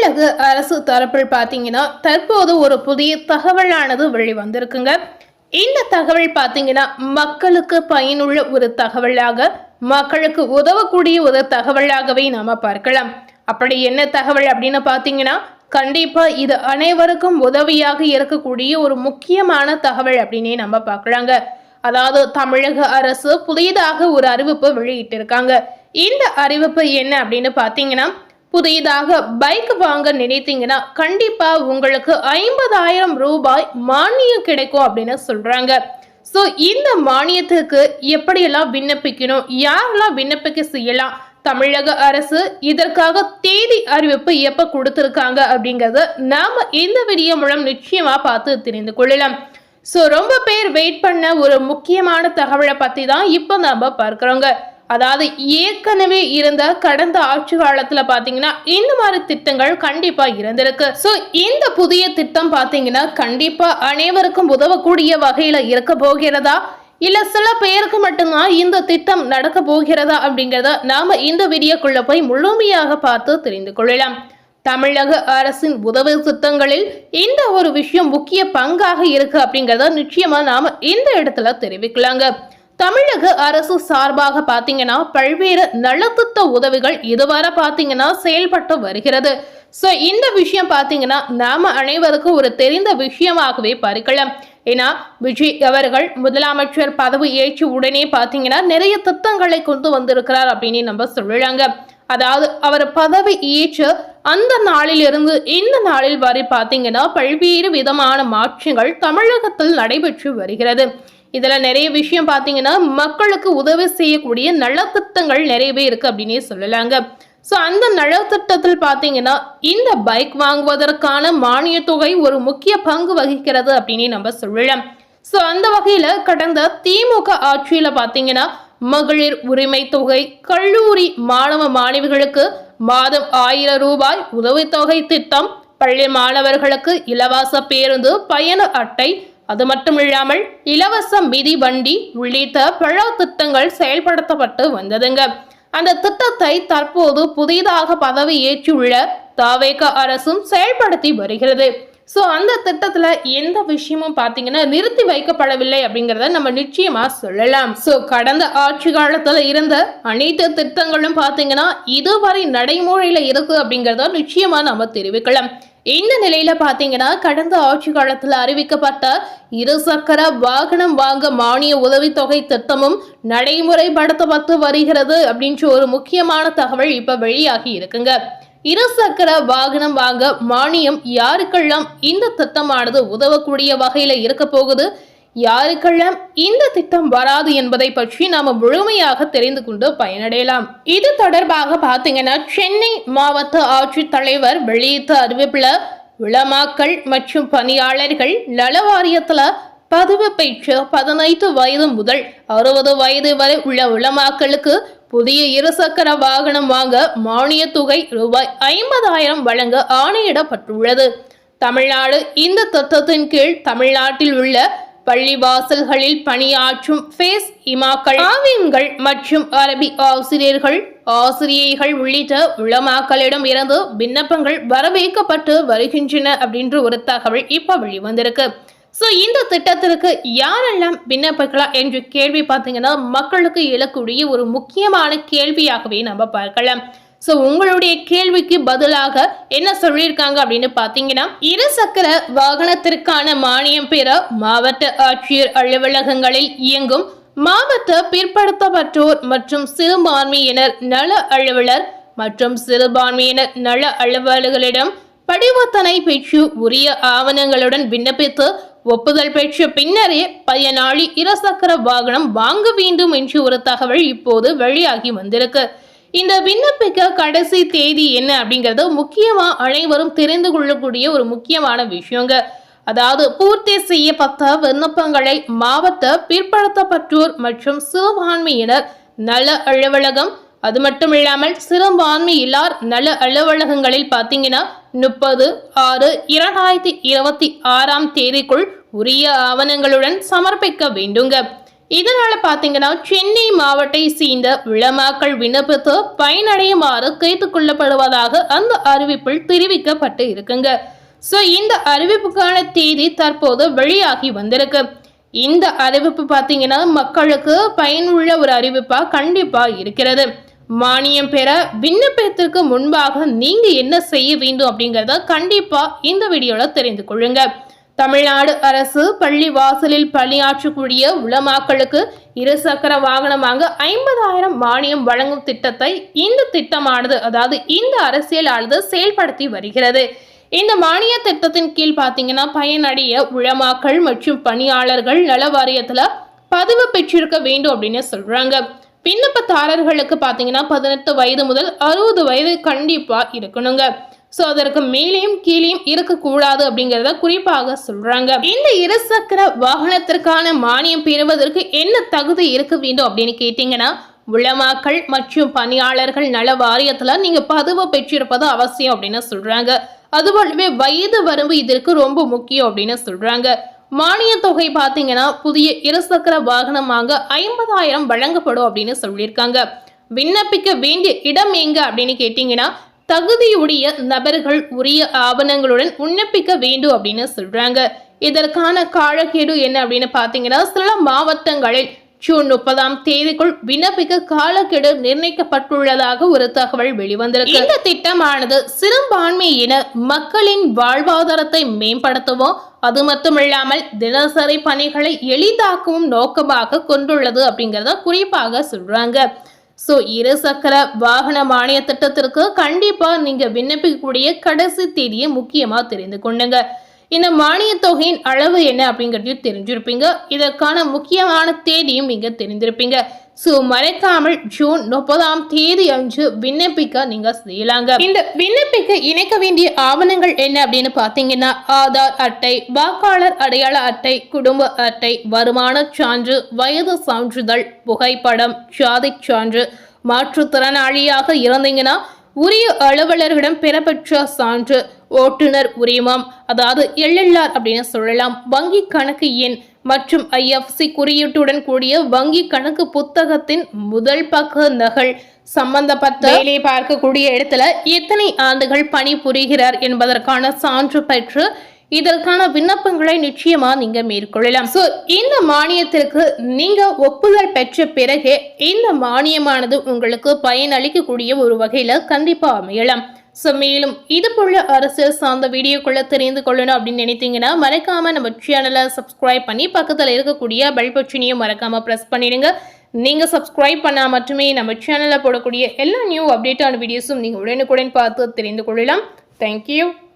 தமிழக அரசு தரப்பில் பார்த்தீங்கன்னா தற்போது ஒரு புதிய தகவலானது வெளிவந்திருக்குங்க. இந்த தகவல் பார்த்தீங்கன்னா மக்களுக்கு பயனுள்ள ஒரு தகவலாக, மக்களுக்கு உதவக்கூடிய ஒரு தகவலாகவே நாம பார்க்கலாம். அப்படி என்ன தகவல் அப்படின்னு பார்த்தீங்கன்னா, கண்டிப்பா இது அனைவருக்கும் உதவியாக இருக்கக்கூடிய ஒரு முக்கியமான தகவல் அப்படின்னே நம்ம பார்க்கலாங்க. அதாவது தமிழக அரசு புதியதாக ஒரு அறிவிப்பு வெளியிட்டிருக்காங்க. இந்த அறிவிப்பு என்ன அப்படின்னு பார்த்தீங்கன்னா, புதியதாக பைக் வாங்க நினைத்தீங்கன்னா கண்டிப்பா உங்களுக்கு 50,000 ரூபாய் மானியம் கிடைக்கும் அப்படின்னு சொல்றாங்க. ஸோ இந்த மானியத்துக்கு எப்படியெல்லாம் விண்ணப்பிக்கணும், யாரெல்லாம் விண்ணப்பிக்க செய்யலாம், தமிழக அரசு இதற்காக தேதி அறிவிப்பு எப்ப கொடுத்திருக்காங்க அப்படிங்கறத நாம இந்த வீடியோ மூலம் நிச்சயமா பார்த்து தெரிந்து கொள்ளலாம். ஸோ ரொம்ப பேர் வெயிட் பண்ண ஒரு முக்கியமான தகவலை பத்தி தான் இப்போ நாம பார்க்கிறோங்க. அதாவது ஏற்கனவே இருந்த கடந்த ஆட்சி காலத்துல பாத்தீங்கன்னா இந்த மாதிரி திட்டங்கள் கண்டிப்பா இருந்திருக்கு. சோ இந்த புதிய திட்டம் பாத்தீங்கன்னா கண்டிப்பா அனைவருக்கும் உதவக்கூடிய வகையில இருக்க போகிறதா, இல்ல சில பேருக்கு மட்டும்தான் இந்த திட்டம் நடக்க போகிறதா அப்படிங்கறத நாம இந்த வீடியோக்குள்ள போய் முழுமையாக பார்த்து தெரிந்து கொள்ளலாம். தமிழக அரசின் உதவி திட்டங்களில் இந்த ஒரு விஷயம் முக்கிய பங்காக இருக்கு அப்படிங்கறத நிச்சயமா நாம இந்த இடத்துல தெரிவிக்கலாங்க. தமிழக அரசு சார்பாக பாத்தீங்கன்னா பல்வேறு நலத்திட்ட உதவிகள் இதுவரை பாத்தீங்கன்னா செயல்பட்டு வருகிறது. சோ இந்த விஷயம் பாத்தீங்கன்னா நாம அனைவருக்கும் ஒரு தெரிந்த விஷயமாகவே பார்க்கலாம். ஏன்னா விஜய் அவர்கள் முதலமைச்சர் பதவி ஏற்று உடனே பாத்தீங்கன்னா நிறைய திட்டங்களை கொண்டு வந்திருக்கிறார் அப்படின்னு நம்ம சொல்லலாங்க. அதாவது அவர் பதவி ஏற்று அந்த நாளிலிருந்து இந்த நாளில் வரை பாத்தீங்கன்னா பல்வேறு விதமான மாற்றங்கள் தமிழகத்தில் நடைபெற்று வருகிறது. இதுல நிறைய விஷயம் பாத்தீங்கன்னா மக்களுக்கு உதவி செய்யக்கூடிய நலத்திட்டங்கள் நிறையவே இருக்கு அப்படின்னே சொல்லலாங்க. சோ அந்த நலத்திட்டத்தில் பாத்தீங்கன்னா இந்த பைக் வாங்குவதற்கான மானிய தொகை ஒரு முக்கிய பங்கு வகிக்கிறது அப்படின்னு நம்ம சொல்லலாம். சோ அந்த வகையில கடந்த திமுக ஆட்சியில பாத்தீங்கன்னா மகளிர் உரிமை தொகை, கல்லூரி மாணவ மாணவிகளுக்கு மாதம் 1000 ரூபாய் உதவித்தொகை திட்டம், பள்ளி மாணவர்களுக்கு இலவச பேருந்து பயண அட்டை, அது மட்டும் இல்லாமல் இலவச மிதி வண்டி உள்ளிட்ட பல திட்டங்கள் செயல்படுத்தப்பட்டு வந்ததுங்க. அந்த திட்டத்தை தற்போது புதிதாக பதவி ஏற்றுள்ள தாவேக அரசும் செயல்படுத்தி வருகிறது. சோ அந்த திட்டத்துல எந்த விஷயமும் பாத்தீங்கன்னா நிறுத்தி வைக்கப்படவில்லை அப்படிங்கறத நம்ம நிச்சயமா சொல்லலாம். சோ கடந்த ஆட்சி காலத்துல இருந்த அனைத்து திட்டங்களும் பாத்தீங்கன்னா இதுவரை நடைமுறையில இருக்கு அப்படிங்கறத நிச்சயமா நம்ம தெரிவிக்கலாம். இந்த நிலையில பாத்தீங்கன்னா கடந்த ஆட்சி காலத்துல அறிவிக்கப்பட்ட இருசக்கர வாகனம் வாங்க மானிய உதவித்தொகை திட்டமும் நடைமுறைப்படுத்தப்பட்டு வருகிறது அப்படின்ற ஒரு முக்கியமான தகவல் இப்ப வெளியாகி இருக்குங்க. இருசக்கர வாகனம் வாங்க மானியம் யாருக்கெல்லாம் இந்த திட்டமானது உதவக்கூடிய வகையில இருக்க போகுது, யாருக்கெல்லாம் இந்த திட்டம் வராது என்பதை பற்றி நாம முழுமையாக தெரிந்து கொண்டு பயனடையலாம். இது தொடர்பாக பாத்தீங்கன்னா சென்னை மாவட்ட ஆட்சித்தலைவர் வெளியிட்ட அறிவிப்புல உலமாக்கள் மற்றும் பணியாளர்கள் நல வாரியத்துல பதிவு பெற்ற 18 வயது முதல் 60 வயது வரை உள்ள உலமாக்களுக்கு புதிய இருசக்கர வாகனம் வாங்க மானிய தொகை ரூபாய் 50,000 வழங்க ஆணையிடப்பட்டுள்ளது. தமிழ்நாடு இந்த திட்டத்தின் கீழ் தமிழ்நாட்டில் உள்ள பள்ளிவாசல்களில் பணியாற்றும் ஃபேஸ் இமாக்கள், ஆவின்கள் மற்றும் அரபி ஆசிரியர்கள், ஆசிரியைகள் உள்ளிட்ட உலமாக்களிடம் இருந்து விண்ணப்பங்கள் வரவேற்கப்பட்டு வருகின்றன அப்படின்ற ஒரு தகவல் இப்ப வெளிவந்திருக்கு. ஸோ இந்த திட்டத்திற்கு யாரெல்லாம் விண்ணப்பிக்கலாம் என்ற கேள்வி பார்த்தீங்கன்னா மக்களுக்கு எழக்கூடிய ஒரு முக்கியமான கேள்வியாகவே நம்ம பார்க்கலாம். ஸோ உங்களுடைய கேள்விக்கு பதிலாக என்ன சொல்லியிருக்காங்க அப்படின்னு பார்த்தீங்கன்னா, இருசக்கர வாகனத்திற்கான மானியம் பெற மாவட்ட ஆட்சியர் அலுவலகங்களில் இயங்கும் மாவட்ட பிற்படுத்தப்பட்டோர் மற்றும் சிறுபான்மையினர் நல அலுவலர் மற்றும் சிறுபான்மையினர் நல அலுவலர்களிடம் படிவத்தனை பெற்று உரிய ஆவணங்களுடன் விண்ணப்பித்து ஒப்புதல் பெற்ற பின்னரே பயனாளி இருசக்கர வாகனம் வாங்க வேண்டும் என்று ஒரு தகவல் இப்போது வெளியாகி வந்திருக்கு. இந்த விண்ணப்பிக்க கடைசி தேதி என்ன அப்படிங்கிறது முக்கியமா அனைவரும் தெரிந்து கொள்ளக்கூடிய ஒரு முக்கியமான விஷயங்க. அதாவது பூர்த்தி செய்யப்பட்ட விண்ணப்பங்களை மாவட்ட பிற்படுத்தப்பட்டோர் மற்றும் சிறுபான்மையினர் நல அலுவலகம், அது மட்டும் இல்லாமல் சிறுபான்மையில்லார் நல அலுவலகங்களில் பாத்தீங்கன்னா 30/6/2026 தேதிக்குள் உரிய ஆவணங்களுடன் சமர்ப்பிக்க வேண்டுங்க. இதனால பாத்தீங்கன்னா சென்னை மாவட்டத்தை சேர்ந்த விளமாக்கள் விண்ணப்பித்து பயனடையுமாறு கேட்டுக்கொள்ளப்படுவதாக அந்த அறிவிப்பில் தெரிவிக்கப்பட்டு இருக்குங்க. சோ இந்த அறிவிப்புக்கான தேதி தற்போது வெளியாகி வந்திருக்கு. இந்த அறிவிப்பு பாத்தீங்கன்னா மக்களுக்கு பயனுள்ள ஒரு அறிவிப்பா கண்டிப்பா இருக்கிறது. மானியம் பெற விண்ணப்பத்திற்கு முன்பாக நீங்க என்ன செய்ய வேண்டும் அப்படிங்கறத கண்டிப்பா இந்த வீடியோல தெரிந்து கொள்ளுங்க. தமிழ்நாடு அரசு பள்ளி வாசலில் பணியாற்றக்கூடிய உலமாக்களுக்கு இருசக்கர வாகனமாக 50,000 மானியம் வழங்கும் திட்டத்தை இந்த திட்டமானது அதாவது இந்த அரசியலானது செயல்படுத்தி வருகிறது. இந்த மானிய திட்டத்தின் கீழ் பாத்தீங்கன்னா பயனடைய உலமாக்கள் மற்றும் பணியாளர்கள் நல வாரியத்துல பதிவு பெற்றிருக்க வேண்டும் அப்படின்னு சொல்றாங்க. விண்ணப்பதாரர்களுக்கு பாத்தீங்கன்னா 18 வயது முதல் 60 வயது கண்டிப்பா இருக்கணுங்க. சோ அதற்கு மேலேயும் கீழேயும் இருக்கக்கூடாது அப்படிங்கறத குறிப்பாக சொல்றாங்க. இந்த இருசக்கர வாகனத்திற்கான மானியம் பெறுவதற்கு என்ன தகுதி இருக்க வேண்டும் அப்படின்னு கேட்டீங்கன்னா உலமாக்கள் மற்றும் பணியாளர்கள் நல வாரியத்துல நீங்க பதிவு பெற்றிருப்பது அவசியம் அப்படின்னு சொல்றாங்க. அதுபோலவே வயது வரம்பு இதற்கு ரொம்ப முக்கியம் அப்படின்னு சொல்றாங்க. மானிய தொகை பாத்தீங்கன்னா புதிய இருசக்கர வாகனமாக 50,000 வழங்கப்படும் அப்படின்னு சொல்லியிருக்காங்க. விண்ணப்பிக்க வேண்டிய இடம் எங்க அப்படின்னு கேட்டீங்கன்னா தகுதியுடைய நபர்கள் உரிய ஆவணங்களுடன் விண்ணப்பிக்க வேண்டும் அப்படின்னு சொல்றாங்க. இதற்கான காலக்கெடு என்ன அப்படின்னு பாத்தீங்கன்னா சில மாவட்டங்களில் ஜூன் 30ஆம் தேதிக்குள் விண்ணப்பிக்க காலக்கெடு நிர்ணயிக்கப்பட்டுள்ளதாக ஒரு தகவல் வெளிவந்திருக்கு. இந்த திட்டமானது சிறுபான்மையின மக்களின் வாழ்வாதாரத்தை மேம்படுத்தவும் அது மட்டுமில்லாமல் தினசரி பணிகளை எளிதாக்கவும் நோக்கமாக கொண்டுள்ளது அப்படிங்கறத குறிப்பாக சொல்றாங்க. சோ இருசக்கர வாகன மானிய திட்டத்திற்கு கண்டிப்பா நீங்க விண்ணப்பிக்கக்கூடிய கடைசி தேதியை முக்கியமா தெரிந்து கொள்ளுங்க. இந்த மானிய தொகையின் அளவு என்ன அப்படிங்கறதையும் தெரிஞ்சிருப்பீங்க. இதற்கான முக்கியமான தேதியும் நீங்க தெரிந்திருப்பீங்க. சோ மறக்காமல் ஜூன் 30ஆம் தேதி அன்று விண்ணப்பிக்க நீங்க செய்யலாங்க. இந்த விண்ணப்பிக்க இணைக்க வேண்டிய ஆவணங்கள் என்ன அப்படின்னு பாத்தீங்கன்னா ஆதார் அட்டை, வாக்காளர் அடையாள அட்டை, குடும்ப அட்டை, வருமான சான்று, வயது சான்றிதழ், புகைப்படம், ஜாதி சான்று, மாற்றுத்திறனாளியாக இருந்தீங்கன்னா உரிய அலுவலர்களிடம் பெறப்பெற்ற சான்று, ஓட்டுநர் உரிமம் அதாவது LLR அப்படின்னு சொல்லலாம், வங்கி கணக்கு எண் மற்றும் IFSC குறியீட்டுடன் கூடிய வங்கி கணக்கு புத்தகத்தின் முதல் பக்க நகல், சம்பந்தப்பட்ட வேலை பார்க்கக்கூடிய இடத்துல எத்தனை ஆண்டுகள் பணி புரிகிறார் என்பதற்கான சான்று பெற்று இதற்கான விண்ணப்பங்களை நிச்சயமா நீங்க மேற்கொள்ளலாம். சோ இந்த மானியத்திற்கு நீங்க ஒப்புதல் பெற்ற பிறகு இந்த மானியமானது உங்களுக்கு பயனளிக்கக்கூடிய ஒரு வகையில கண்டிப்பா அமையலாம். சோ மேலும் இது போல அரசியல் சார்ந்த வீடியோக்குள்ள தெரிந்து கொள்ளணும் அப்படின்னு நினைத்தீங்கன்னா மறக்காம நம்ம சேனலை சப்ஸ்கிரைப் பண்ணி பக்கத்துல இருக்கக்கூடிய பெல் பட்டனையும் மறக்காம பிரஸ் பண்ணிடுங்க. நீங்க சப்ஸ்கிரைப் பண்ணா மட்டுமே நம்ம சேனல்ல போடக்கூடிய எல்லா நியூ அப்டேட்டான வீடியோஸும் நீங்க உடனுக்குடன் பார்த்து தெரிந்து கொள்ளலாம். தேங்க்யூ.